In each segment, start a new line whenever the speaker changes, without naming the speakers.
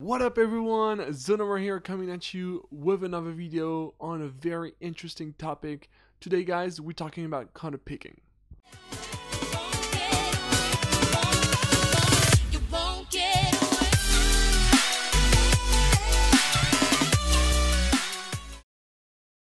What up everyone, ZonoBRAH here coming at you with another video on a very interesting topic. Today guys, we're talking about counter picking.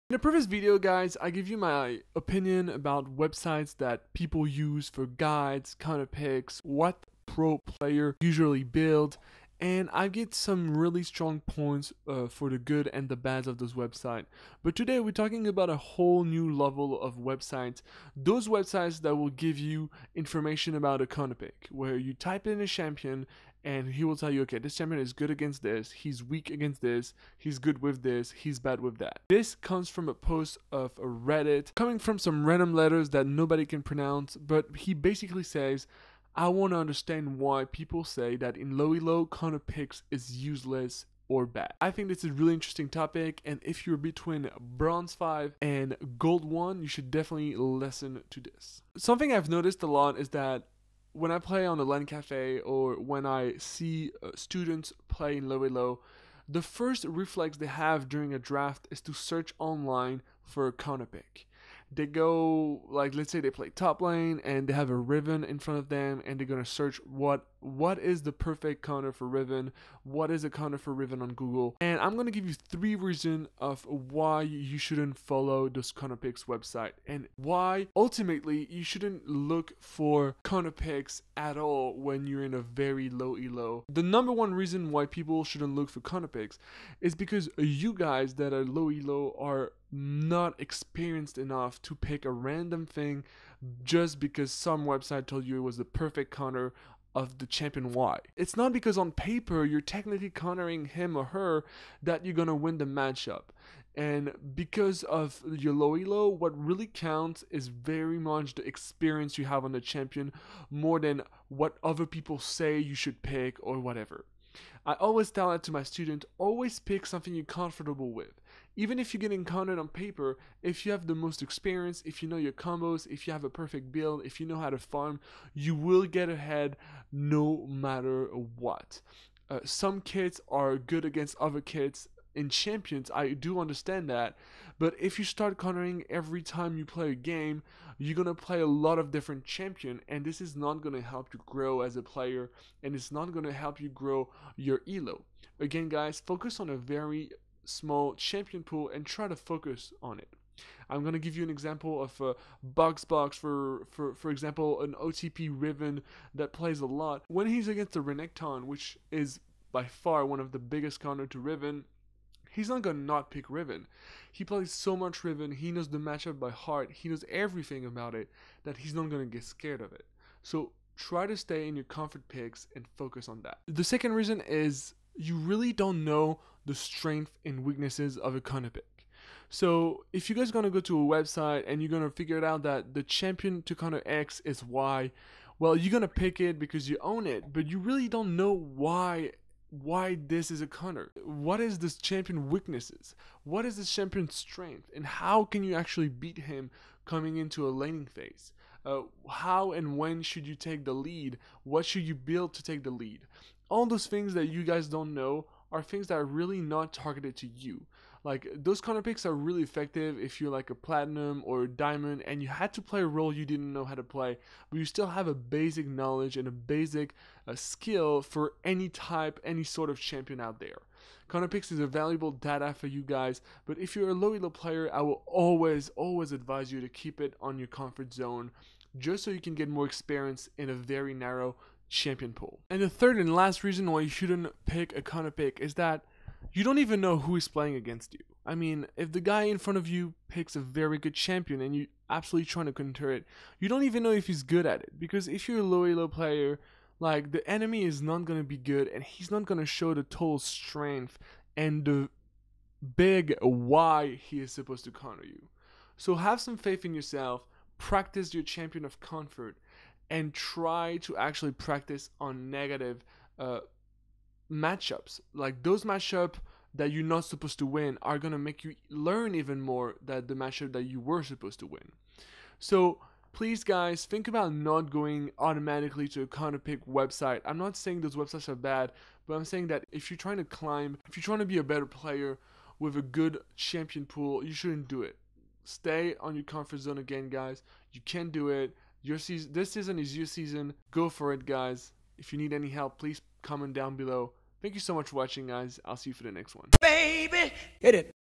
In the previous video guys, I give you my opinion about websites that people use for guides, counter picks, what pro player usually build, and I get some really strong points for the good and the bad of those websites. But today we're talking about a whole new level of websites. Those websites that will give you information about a counter pick, where you type in a champion and he will tell you, okay, this champion is good against this, he's weak against this, he's good with this, he's bad with that. This comes from a post of a Reddit, coming from some random letters that nobody can pronounce, but he basically says, I want to understand why people say that in low elo counter picks is useless or bad. I think this is a really interesting topic, and if you're between bronze 5 and gold 1, you should definitely listen to this. Something I've noticed a lot is that when I play on the LAN cafe or when I see students play in low elo, the first reflex they have during a draft is to search online for a counter pick. They go, like, let's say they play top lane and they have a Riven in front of them, and they're gonna search what is the perfect counter for Riven, what is a counter for Riven on Google, and I'm gonna give you 3 reasons of why you shouldn't follow those counter picks website and why ultimately you shouldn't look for counter picks at all when you're in a very low elo. The number one reason why people shouldn't look for counter picks is because you guys that are low elo are not experienced enough to pick a random thing just because some website told you it was the perfect counter of the champion Y. It's not because on paper you're technically countering him or her that you're gonna win the matchup. And because of your low elo, what really counts is very much the experience you have on the champion more than what other people say you should pick or whatever. I always tell that to my students, always pick something you're comfortable with. Even if you're getting countered on paper, if you have the most experience, if you know your combos, if you have a perfect build, if you know how to farm, you will get ahead no matter what. Some kits are good against other kits in champions, I do understand that, but if you start countering every time you play a game, you're gonna play a lot of different champion, and this is not gonna help you grow as a player, and it's not gonna help you grow your elo. Again guys, focus on a very small champion pool and try to focus on it. I'm gonna give you an example of a box for example, an OTP Riven that plays a lot. When he's against the Renekton, which is by far one of the biggest counter to Riven, he's not gonna not pick Riven. He plays so much Riven, he knows the matchup by heart, he knows everything about it, that he's not gonna get scared of it. So try to stay in your comfort picks and focus on that. The second reason is you really don't know the strength and weaknesses of a counter pick. So if you guys are gonna go to a website and you're gonna figure it out that the champion to counter X is Y, well, you're gonna pick it because you own it, but you really don't know why this is a counter. What is this champion weaknesses? What is this champion's strength? And how can you actually beat him coming into a laning phase? How and when should you take the lead? What should you build to take the lead? All those things that you guys don't know are things that are really not targeted to you. Like, those counter picks are really effective if you're like a platinum or a diamond and you had to play a role you didn't know how to play, but you still have a basic knowledge and a basic skill for any type, any sort of champion out there. Counter picks is a valuable data for you guys, but if you're a low elo player, I will always advise you to keep it on your comfort zone, just so you can get more experience in a very narrow champion pool. And the third and last reason why you shouldn't pick a counter pick is that you don't even know who is playing against you. I mean, if the guy in front of you picks a very good champion and you're absolutely trying to counter it, you don't even know if he's good at it. Because if you're a low elo player, like, the enemy is not going to be good and he's not going to show the total strength and the big why he is supposed to counter you. So have some faith in yourself, practice your champion of comfort, and try to actually practice on negative matchups. Like, those matchups that you're not supposed to win are gonna make you learn even more that the matchup that you were supposed to win. So please guys, think about not going automatically to a counter pick website. I'm not saying those websites are bad, but I'm saying that if you're trying to climb, if you're trying to be a better player with a good champion pool, you shouldn't do it. Stay on your comfort zone again, guys. You can do it. Your season, this season is your season. Go for it, guys. If you need any help, please comment down below. Thank you so much for watching, guys. I'll see you for the next one.
Baby, hit it.